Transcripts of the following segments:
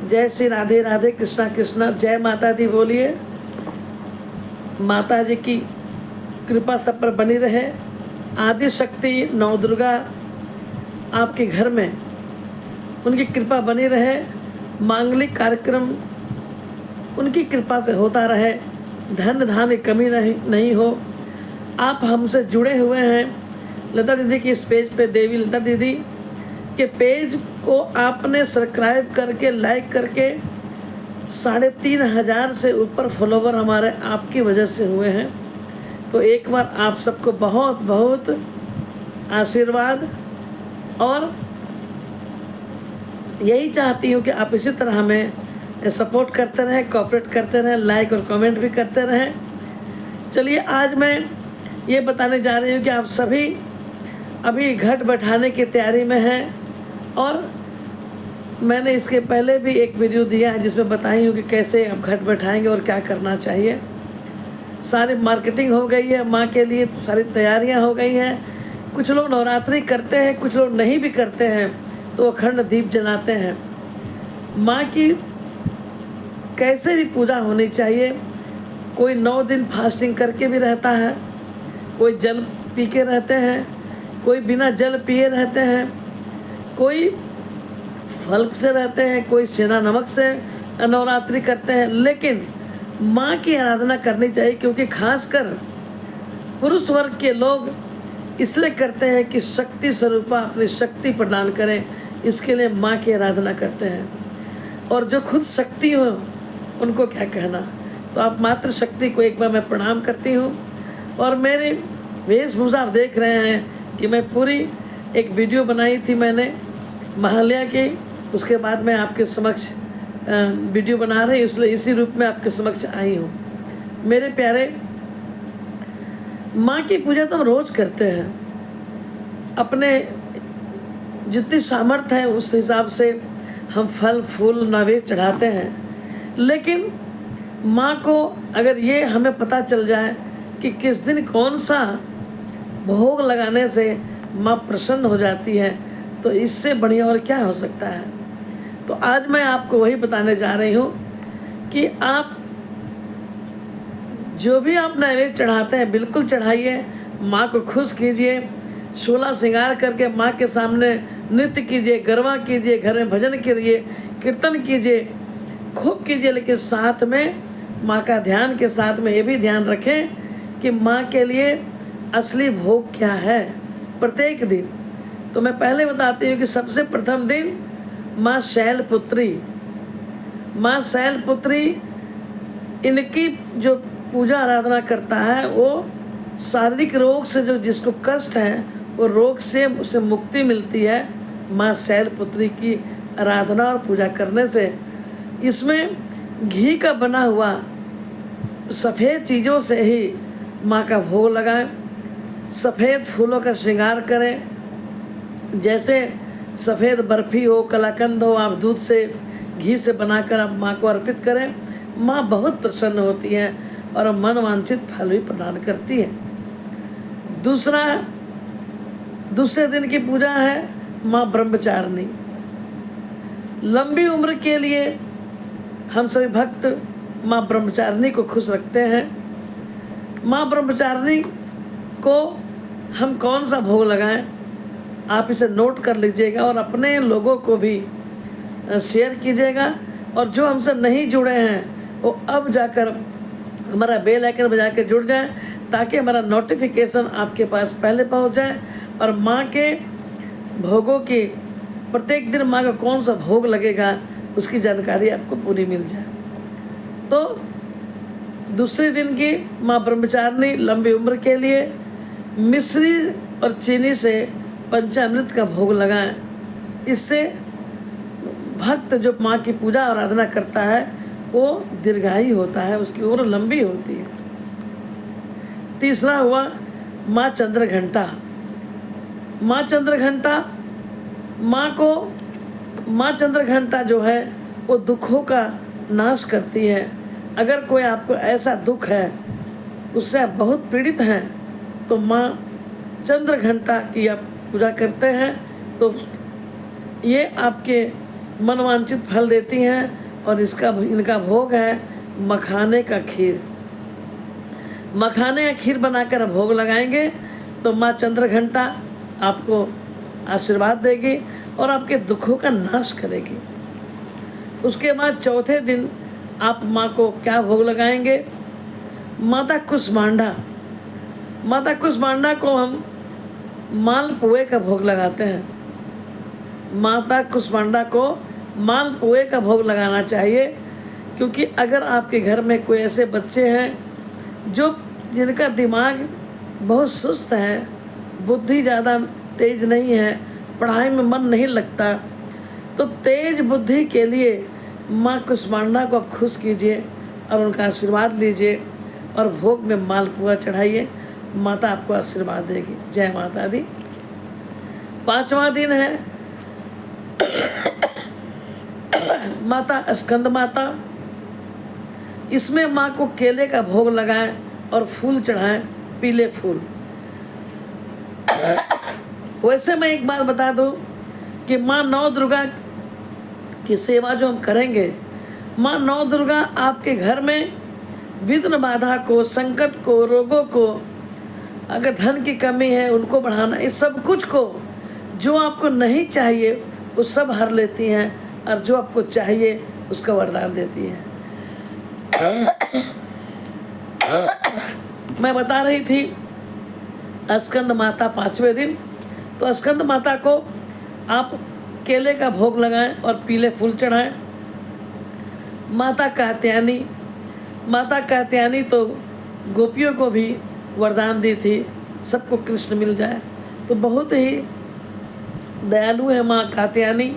जय श्री राधे राधे, कृष्णा कृष्णा, जय माता दी बोलिए। माता जी की कृपा सब पर बनी रहे। आदि शक्ति नौ दुर्गा आपके घर में, उनकी कृपा बनी रहे। मांगलिक कार्यक्रम उनकी कृपा से होता रहे। धन धान की कमी नहीं हो। आप हमसे जुड़े हुए हैं लता दीदी की इस पेज पे, देवी लता दीदी के पेज को आपने सब्सक्राइब करके लाइक करके 3,500 से ऊपर फॉलोवर हमारे आपकी वजह से हुए हैं। तो एक बार आप सबको बहुत बहुत आशीर्वाद, और यही चाहती हूँ कि आप इसी तरह हमें सपोर्ट करते रहें, कोऑपरेट करते रहें, लाइक और कमेंट भी करते रहें। चलिए आज मैं ये बताने जा रही हूँ कि आप सभी अभी घट बैठाने की तैयारी में हैं, और मैंने इसके पहले भी एक वीडियो दिया है जिसमें बताई हूँ कि कैसे आप घट बैठाएंगे और क्या करना चाहिए। सारी मार्केटिंग हो गई है माँ के लिए, तो सारी तैयारियाँ हो गई हैं। कुछ लोग नवरात्रि करते हैं, कुछ लोग नहीं भी करते हैं, तो अखंड दीप जलाते हैं। माँ की कैसे भी पूजा होनी चाहिए। कोई 9 दिन फास्टिंग करके भी रहता है, कोई जल पी के रहते हैं, कोई बिना जल पिए रहते हैं, कोई फल से रहते हैं, कोई सेंधा नमक से नवरात्रि करते हैं। लेकिन माँ की आराधना करनी चाहिए, क्योंकि खासकर पुरुष वर्ग के लोग इसलिए करते हैं कि शक्ति स्वरूपा अपनी शक्ति प्रदान करें, इसके लिए माँ की आराधना करते हैं। और जो खुद शक्ति हो उनको क्या कहना। तो आप मातृ शक्ति को एक बार मैं प्रणाम करती हूँ। और मेरी वेशभूषा आप देख रहे हैं कि मैं पूरी एक वीडियो बनाई थी मैंने महालया की, उसके बाद मैं आपके समक्ष वीडियो बना रही, इसलिए इसी रूप में आपके समक्ष आई हूँ। मेरे प्यारे, माँ की पूजा तो हम रोज़ करते हैं, अपने जितनी सामर्थ्य है उस हिसाब से हम फल फूल नैवेद्य चढ़ाते हैं। लेकिन माँ को अगर ये हमें पता चल जाए कि किस दिन कौन सा भोग लगाने से माँ प्रसन्न हो जाती है, तो इससे बढ़िया और क्या हो सकता है। तो आज मैं आपको वही बताने जा रही हूँ कि आप जो भी आप नैवेद्य चढ़ाते हैं बिल्कुल चढ़ाइए, माँ को खुश कीजिए, 16 श्रृंगार करके माँ के सामने नृत्य कीजिए, गरबा कीजिए, घर में भजन कीजिए, कीर्तन कीजिए, खूब कीजिए। लेकिन साथ में माँ का ध्यान के साथ में ये भी ध्यान रखें कि माँ के लिए असली भोग क्या है प्रत्येक दिन। तो मैं पहले बताती हूँ कि सबसे प्रथम दिन माँ शैलपुत्री, माँ शैलपुत्री, इनकी जो पूजा आराधना करता है वो शारीरिक रोग से, जो जिसको कष्ट है वो रोग से उसे मुक्ति मिलती है माँ शैलपुत्री की आराधना और पूजा करने से। इसमें घी का बना हुआ सफ़ेद चीज़ों से ही माँ का भोग लगाएं, सफ़ेद फूलों का श्रृंगार करें। जैसे सफ़ेद बर्फ़ी हो, कलाकंद हो, आप दूध से घी से बनाकर आप माँ को अर्पित करें। माँ बहुत प्रसन्न होती है और मन वांछित फल भी प्रदान करती है। दूसरे दिन की पूजा है माँ ब्रह्मचारिणी। लंबी उम्र के लिए हम सभी भक्त माँ ब्रह्मचारिणी को खुश रखते हैं। माँ ब्रह्मचारिणी को हम कौन सा भोग लगाएं, आप इसे नोट कर लीजिएगा और अपने लोगों को भी शेयर कीजिएगा। और जो हमसे नहीं जुड़े हैं वो अब जाकर हमारा बेल आइकन बजा के जुड़ जाएं, ताकि हमारा नोटिफिकेशन आपके पास पहले पहुंच जाए और माँ के भोगों की प्रत्येक दिन माँ का कौन सा भोग लगेगा उसकी जानकारी आपको पूरी मिल जाए। तो दूसरे दिन की माँ ब्रह्मचारिणी लंबी उम्र के लिए मिश्री और चीनी से पंचामृत का भोग लगाएं। इससे भक्त जो माँ की पूजा आराधना करता है वो दीर्घायु होता है, उसकी उम्र लंबी होती है। तीसरा हुआ माँ चंद्रघंटा। माँ चंद्रघंटा, माँ चंद्रघंटा जो है वो दुखों का नाश करती है। अगर कोई आपको ऐसा दुख है, उससे आप बहुत पीड़ित हैं, तो माँ चंद्रघंटा की आप पूजा करते हैं तो ये आपके मनवांछित फल देती हैं। और इनका भोग है मखाने का खीर। मखाने का खीर बनाकर भोग लगाएंगे तो माँ चंद्रघंटा आपको आशीर्वाद देगी और आपके दुखों का नाश करेगी। उसके बाद चौथे दिन आप माँ को क्या भोग लगाएंगे? माता कुष्मांडा। माता कुष्मांडा को हम मालपुए का भोग लगाते हैं। माता कुष्मांडा को मालपुए का भोग लगाना चाहिए, क्योंकि अगर आपके घर में कोई ऐसे बच्चे हैं जिनका दिमाग बहुत सुस्त है, बुद्धि ज़्यादा तेज नहीं है, पढ़ाई में मन नहीं लगता, तो तेज बुद्धि के लिए माँ कुष्मांडा को आप खुश कीजिए और उनका आशीर्वाद लीजिए और भोग में मालपुआ चढ़ाइए। माता आपको आशीर्वाद देगी। जय माता दी। 5वां दिन है माता स्कंद माता। इसमें माँ को केले का भोग लगाएं और फूल चढ़ाएं, पीले फूल। वैसे मैं एक बात बता दूं कि माँ नौ दुर्गा की सेवा जो हम करेंगे, माँ नौ दुर्गा आपके घर में विघ्न बाधा को, संकट को, रोगों को, अगर धन की कमी है उनको बढ़ाना, इस सब कुछ को जो आपको नहीं चाहिए वो सब हर लेती हैं और जो आपको चाहिए उसका वरदान देती हैं। मैं बता रही थी स्कंद माता 5वें दिन, तो स्कंद माता को आप केले का भोग लगाएं और पीले फूल चढ़ाएं। माता कात्यायनी तो गोपियों को भी वरदान दी थी सबको कृष्ण मिल जाए, तो बहुत ही दयालु है माँ कात्यायनी।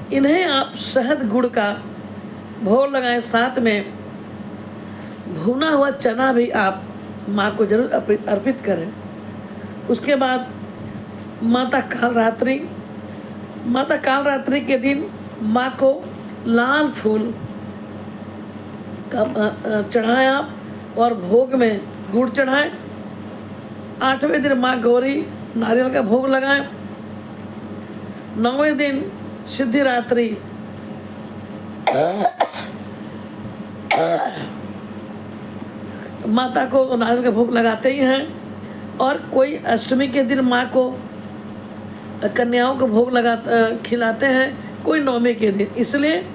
इन्हें आप शहद गुड़ का भोग लगाएं, साथ में भुना हुआ चना भी आप माँ को जरूर अर्पित करें। उसके बाद माता कालरात्रि के दिन माँ को लाल फूल का चढ़ाएं आप और भोग में गुड़ चढ़ाएं। 8वें दिन माँ गौरी नारियल का भोग लगाएं। 9वें दिन सिद्धिरात्रि माता को नारियल का भोग लगाते ही हैं। और कोई अष्टमी के दिन माँ को कन्याओं को भोग खिलाते हैं, कोई 9वें के दिन, इसलिए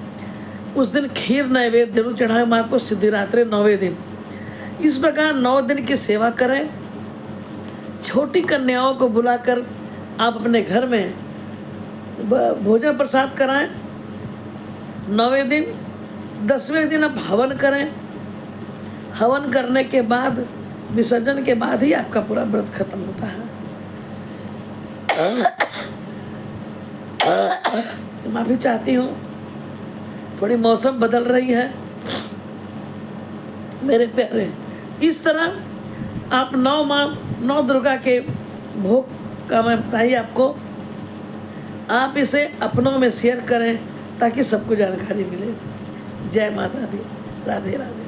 उस दिन खीर नैवेद्य जरूर चढ़ाएं माँ को सिद्धिरात्रि 9वें दिन। इस प्रकार 9 दिन की सेवा करें। छोटी कन्याओं को बुलाकर आप अपने घर में भोजन प्रसाद कराएं 9वें दिन। 10वें दिन आप हवन करें। हवन करने के बाद, विसर्जन के बाद ही आपका पूरा व्रत खत्म होता है। माफी चाहती हूँ, थोड़ी मौसम बदल रही है मेरे प्यारे। इस तरह आप 9 दुर्गा के भोग का मैं बताइए आपको, आप इसे अपनों में शेयर करें ताकि सबको जानकारी मिले। जय माता दी। राधे राधे।